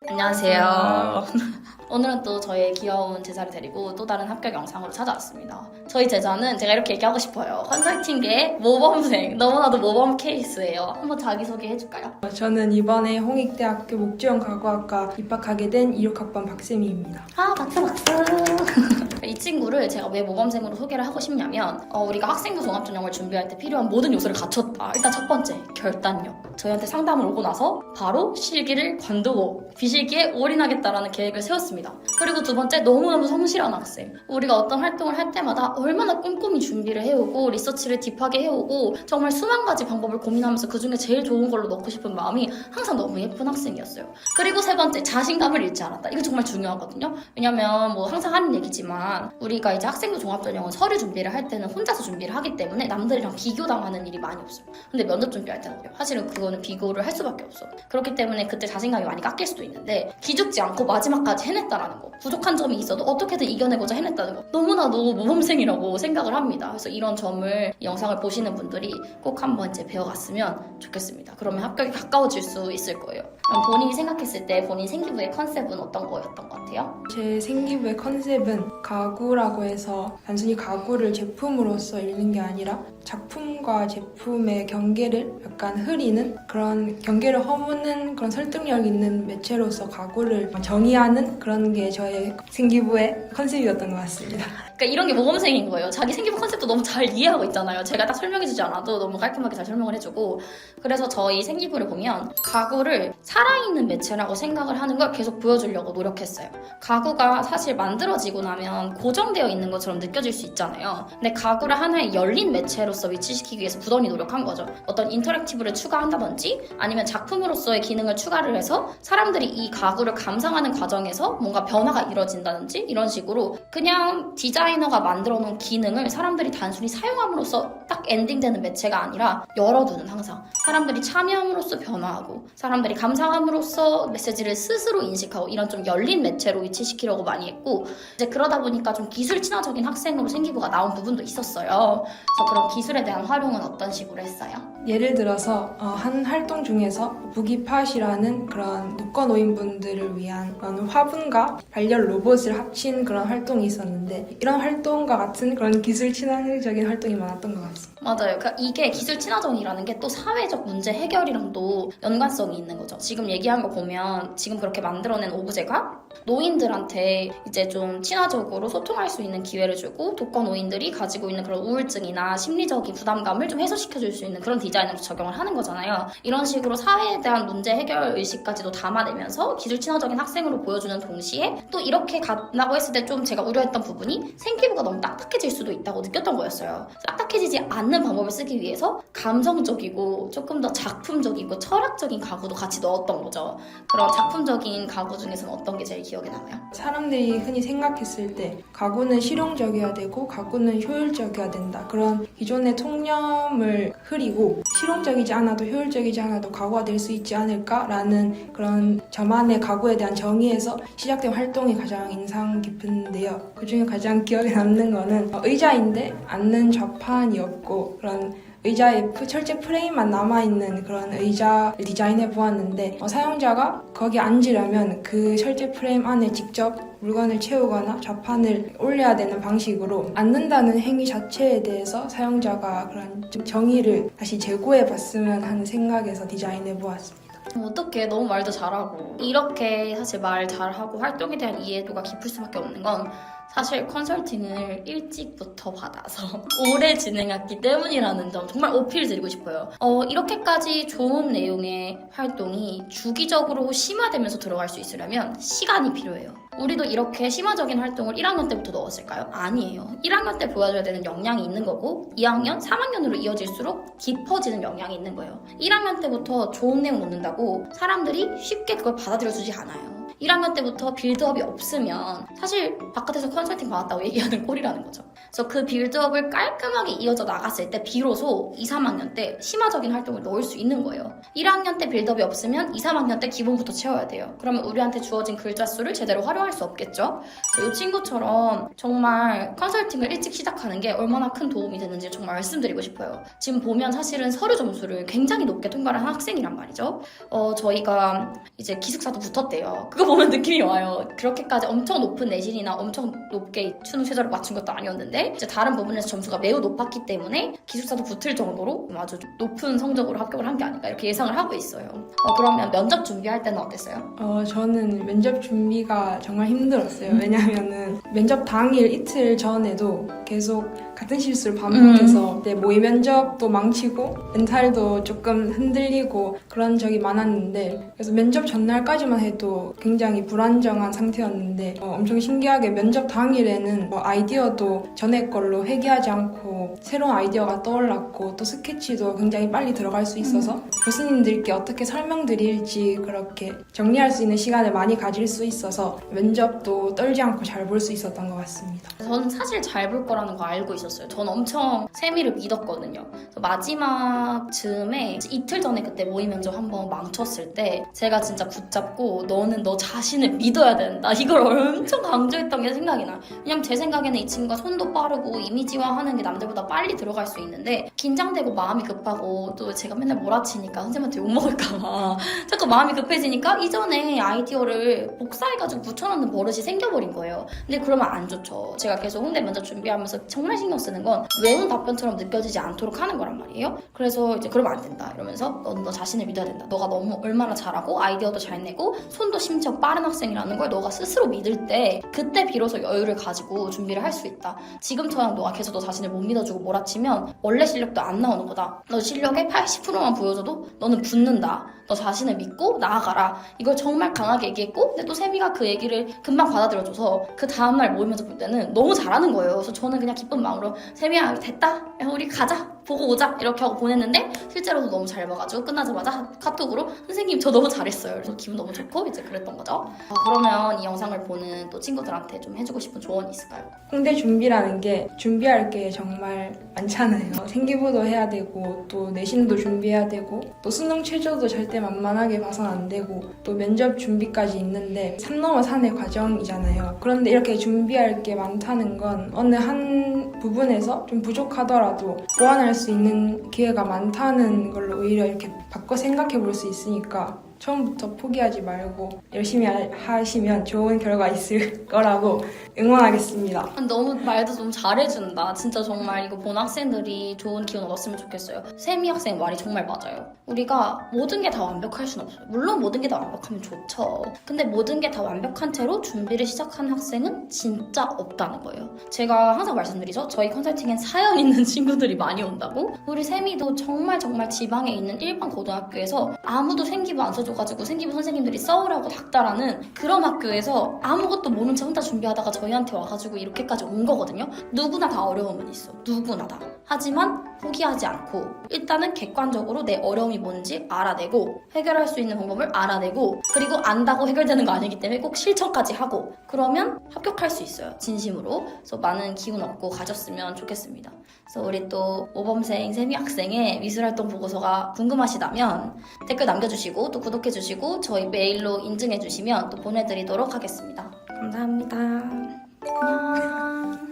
안녕하세요. 오늘은 또 저의 귀여운 제자를 데리고 또 다른 합격 영상으로 찾아왔습니다. 저희 제자는 제가 이렇게 얘기하고 싶어요. 컨설팅계의 모범생, 너무나도 모범 케이스예요. 한번 자기소개 해줄까요? 저는 이번에 홍익대학교 목지원과학과 입학하게 된 26학번 박세미입니다. 아, 박수. 이 친구를 제가 왜 모범생으로 소개를 하고 싶냐면 우리가 학생부 종합전형을 준비할 때 필요한 모든 요소를 갖췄다. 일단 첫 번째, 결단력. 저희한테 상담을 오고 나서 바로 실기를 관두고 비실기에 올인하겠다라는 계획을 세웠습니다. 그리고 두 번째, 너무너무 성실한 학생. 우리가 어떤 활동을 할 때마다 얼마나 꼼꼼히 준비를 해오고 리서치를 딥하게 해오고 정말 수만 가지 방법을 고민하면서 그중에 제일 좋은 걸로 넣고 싶은 마음이 항상 너무 예쁜 학생이었어요. 그리고 세 번째, 자신감을 잃지 않았다. 이거 정말 중요하거든요. 왜냐면 뭐 항상 하는 얘기지만 우리가 이제 학생부 종합전형은 서류 준비를 할 때는 혼자서 준비를 하기 때문에 남들이랑 비교당하는 일이 많이 없어요. 근데 면접 준비할 때는요, 사실은 그거는 비교를 할 수밖에 없어. 그렇기 때문에 그때 자신감이 많이 깎일 수도 있는데 기죽지 않고 마지막까지 해냈다라는 거, 부족한 점이 있어도 어떻게든 이겨내고자 해냈다는 거, 너무나도 모범생이라고 생각을 합니다. 그래서 이런 점을 이 영상을 보시는 분들이 꼭 한번 이제 배워갔으면 좋겠습니다. 그러면 합격이 가까워질 수 있을 거예요. 그럼 본인이 생각했을 때 본인 생기부의 컨셉은 어떤 거였던 것 같아요? 제 생기부의 컨셉은 가구라고 해서 단순히 가구를 제품으로서 읽는 게 아니라 작품과 제품의 경계를 약간 흐리는, 그런 경계를 허무는 그런 설득력 있는 매체로서 가구를 정의하는 그런 게 저의 생기부의 컨셉이었던 것 같습니다. 그러니까 이런 게 모범생인 거예요. 자기 생기부 컨셉도 너무 잘 이해하고 있잖아요. 제가 딱 설명해주지 않아도 너무 깔끔하게 잘 설명을 해주고. 그래서 저희 생기부를 보면 가구를 살아있는 매체라고 생각을 하는 걸 계속 보여주려고 노력했어요. 가구가 사실 만들어지고 나면 고정되어 있는 것처럼 느껴질 수 있잖아요. 근데 가구를 하나의 열린 매체로서 위치시키기 위해서 부단히 노력한 거죠. 어떤 인터랙티브를 추가한다든지 아니면 작품으로서의 기능을 추가를 해서 사람들이 이 가구를 감상하는 과정에서 뭔가 변화가 이루어진다든지 이런 식으로 그냥 디자이너가 만들어 놓은 기능을 사람들이 단순히 사용함으로써 딱 엔딩되는 매체가 아니라 열어두는, 항상 사람들이 참여함으로써 변화하고 사람들이 감상함으로써 메시지를 스스로 인식하고 이런 좀 열린 매체로 위치시키려고 많이 했고, 이제 그러다 보니까 좀 기술 친화적인 학생으로 생기부가 나온 부분도 있었어요. 그래서 그런 기술에 대한 활용은 어떤 식으로 했어요? 예를 들어서 한 활동 중에서 부기팟이라는 그런 누꺼노인분들을 위한 그런 화분과 반려 로봇을 합친 그런 활동이 있었는데, 이런 활동과 같은 그런 기술 친화적인 활동이 많았던 것 같습니다. 맞아요. 그러니까 이게 기술 친화적이라는 게 또 사회적 문제 해결이랑도 연관성이 있는 거죠. 지금 얘기한 거 보면 지금 그렇게 만들어낸 오브제가 노인들한테 이제 좀 친화적으로 소통할 수 있는 기회를 주고 독거 노인들이 가지고 있는 그런 우울증이나 심리적인 부담감을 좀 해소시켜줄 수 있는 그런 디자인으로 적용을 하는 거잖아요. 이런 식으로 사회에 대한 문제 해결 의식까지도 담아내면서 기술 친화적인 학생으로 보여주는 동시에 또 이렇게 간다고 했을 때 좀 제가 우려했던 부분이 생기부가 너무 딱딱해질 수도 있다고 느꼈던 거였어요. 딱딱해지지 않는 방법을 쓰기 위해서 감성적이고 조금 더 작품적이고 철학적인 가구도 같이 넣었던 거죠. 그런 작품적인 가구 중에서는 어떤 게 제일 기억에 남아요? 사람들이 흔히 생각했을 때 가구는 실용적이어야 되고 가구는 효율적이어야 된다, 그런 기존의 통념을 흐리고 실용적이지 않아도 효율적이지 않아도 가구가 될 수 있지 않을까라는 그런 저만의 가구에 대한 정의에서 시작된 활동이 가장 인상 깊은데요. 그중에 가장 기억에 남는 거는 의자인데 앉는 좌판이 없고 그런 의자에 철제 프레임만 남아있는 그런 의자를 디자인해 보았는데, 사용자가 거기 앉으려면 그 철제 프레임 안에 직접 물건을 채우거나 좌판을 올려야 되는 방식으로 앉는다는 행위 자체에 대해서 사용자가 그런 정의를 다시 제고해 봤으면 하는 생각에서 디자인해 보았습니다. 어떻게 너무 말도 잘하고 이렇게 사실 말 잘하고 활동에 대한 이해도가 깊을 수밖에 없는 건 사실 컨설팅을 일찍부터 받아서 오래 진행했기 때문이라는 점 정말 어필 드리고 싶어요. 이렇게까지 좋은 내용의 활동이 주기적으로 심화되면서 들어갈 수 있으려면 시간이 필요해요. 우리도 이렇게 심화적인 활동을 1학년 때부터 넣었을까요? 아니에요. 1학년 때 보여줘야 되는 역량이 있는 거고 2학년, 3학년으로 이어질수록 깊어지는 역량이 있는 거예요. 1학년 때부터 좋은 내용 넣는다고 사람들이 쉽게 그걸 받아들여주지 않아요. 1학년 때부터 빌드업이 없으면 사실 바깥에서 컨설팅 받았다고 얘기하는 꼴이라는 거죠. 그래서 그 빌드업을 깔끔하게 이어져 나갔을 때 비로소 2, 3학년 때 심화적인 활동을 넣을 수 있는 거예요. 1학년 때 빌드업이 없으면 2, 3학년 때 기본부터 채워야 돼요. 그러면 우리한테 주어진 글자 수를 제대로 활용할 수 없겠죠. 그래서 이 친구처럼 정말 컨설팅을 일찍 시작하는 게 얼마나 큰 도움이 되는지 정말 말씀드리고 싶어요. 지금 보면 사실은 서류 점수를 굉장히 높게 통과를 한 학생이란 말이죠. 저희가 이제 기숙사도 붙었대요. 그거 보면 느낌이 와요. 그렇게까지 엄청 높은 내신이나 엄청 높게 수능 최저를 맞춘 것도 아니었는데 이제 다른 부분에서 점수가 매우 높았기 때문에 기숙사도 붙을 정도로 아주 높은 성적으로 합격을 한 게 아닌가 이렇게 예상을 하고 있어요. 그러면 면접 준비할 때는 어땠어요? 저는 면접 준비가 정말 힘들었어요. 왜냐하면은 면접 당일 이틀 전에도 계속 같은 실수를 반복해서 내 모의 면접도 망치고 멘탈도 조금 흔들리고 그런 적이 많았는데 그래서 면접 전날까지만 해도 굉장히 불안정한 상태였는데 엄청 신기하게 면접 당일에는 아이디어도 전에 걸로 회귀하지 않고 새로운 아이디어가 떠올랐고 또 스케치도 굉장히 빨리 들어갈 수 있어서 교수님들께 어떻게 설명드릴지 그렇게 정리할 수 있는 시간을 많이 가질 수 있어서 면접도 떨지 않고 잘 볼 수 있었던 것 같습니다. 저는 사실 잘 볼 거라는 거 알고 있었어요. 저는 엄청 세미를 믿었거든요. 그래서 마지막 즈음에 이틀 전에 그때 모의 면접 한번 망쳤을 때 제가 진짜 붙잡고 너는 너 자신을 믿어야 된다. 이걸 엄청 강조했던 게 생각이 나요. 왜냐면 제 생각에는 이 친구가 손도 빠르고 이미지화하는 게 남들보다 빨리 들어갈 수 있는데 긴장되고 마음이 급하고 또 제가 맨날 몰아치니까 선생님한테 욕먹을까봐 자꾸 마음이 급해지니까 이전에 아이디어를 복사해가지고 붙여넣는 버릇이 생겨버린 거예요. 근데 그러면 안 좋죠. 제가 계속 홍대 면접 준비하면서 정말 신경 쓰는 건 외운 답변처럼 느껴지지 않도록 하는 거란 말이에요. 그래서 이제 그러면 안 된다 이러면서 넌 너 자신을 믿어야 된다. 너가 너무 얼마나 잘하고 아이디어도 잘 내고 손도 심지어 빠른 학생이라는 걸 너가 스스로 믿을 때 그때 비로소 여유를 가지고 준비를 할 수 있다. 지금처럼 너가 계속 너 자신을 못 믿어주고 몰아치면 원래 실력도 안 나오는 거다. 너 실력의 80%만 보여줘도 너는 붙는다. 너 자신을 믿고 나아가라. 이걸 정말 강하게 얘기했고 근데 또 세미가 그 얘기를 금방 받아들여줘서 그 다음날 모이면서 볼 때는 너무 잘하는 거예요. 그래서 저는 그냥 기쁜 마음으로 세미야 됐다. 야, 우리 가자. 보고 오자. 이렇게 하고 보냈는데 실제로도 너무 잘 봐가지고 끝나자마자 카톡으로 선생님 저 너무 잘했어요. 그래서 기분 너무 좋고 이제 그랬던 거죠. 그러면 이 영상을 보는 또 친구들한테 좀 해주고 싶은 조언이 있을까요? 홍대 준비라는 게 준비할 게 정말 많잖아요. 생기부도 해야 되고 또 내신도 준비해야 되고 또 수능 최저도 절대 만만하게 봐선 안 되고 또 면접 준비까지 있는데 산 넘어 산의 과정이잖아요. 그런데 이렇게 준비할 게 많다는 건 어느 한 부분에서 좀 부족하더라도 보완할 수 있는 기회가 많다는 걸로 오히려 이렇게 바꿔 생각해 볼 수 있으니까 처음부터 포기하지 말고 열심히 하시면 좋은 결과 있을 거라고 응원하겠습니다. 너무 말도 좀 잘해준다. 진짜 정말 이거 본 학생들이 좋은 기운 얻었으면 좋겠어요. 세미 학생 말이 정말 맞아요. 우리가 모든 게 다 완벽할 순 없어요. 물론 모든 게 다 완벽하면 좋죠. 근데 모든 게 다 완벽한 채로 준비를 시작한 학생은 진짜 없다는 거예요. 제가 항상 말씀드리죠. 저희 컨설팅엔 사연 있는 친구들이 많이 온다고. 우리 세미도 정말 지방에 있는 일반 고등학교에서 아무도 생기부 안 써줘가지고 생기부 선생님들이 써오라고 닥달하는 그런 학교에서 아무것도 모른 채 혼자 준비하다가 저희한테 와가지고 이렇게까지 온 거거든요. 누구나 다 어려움은 있어. 누구나 다. 하지만 포기하지 않고 일단은 객관적으로 내 어려움이 뭔지 알아내고 해결할 수 있는 방법을 알아내고 그리고 안다고 해결되는 거 아니기 때문에 꼭 실천까지 하고 그러면 합격할 수 있어요. 진심으로. 그래서 많은 기운 얻고 가셨으면 좋겠습니다. 그래서 우리 또 모범생 세미 학생의 미술활동 보고서가 궁금하시다면 댓글 남겨주시고 또 구독해주시고 저희 메일로 인증해주시면 또 보내드리도록 하겠습니다. 감사합니다. 안녕.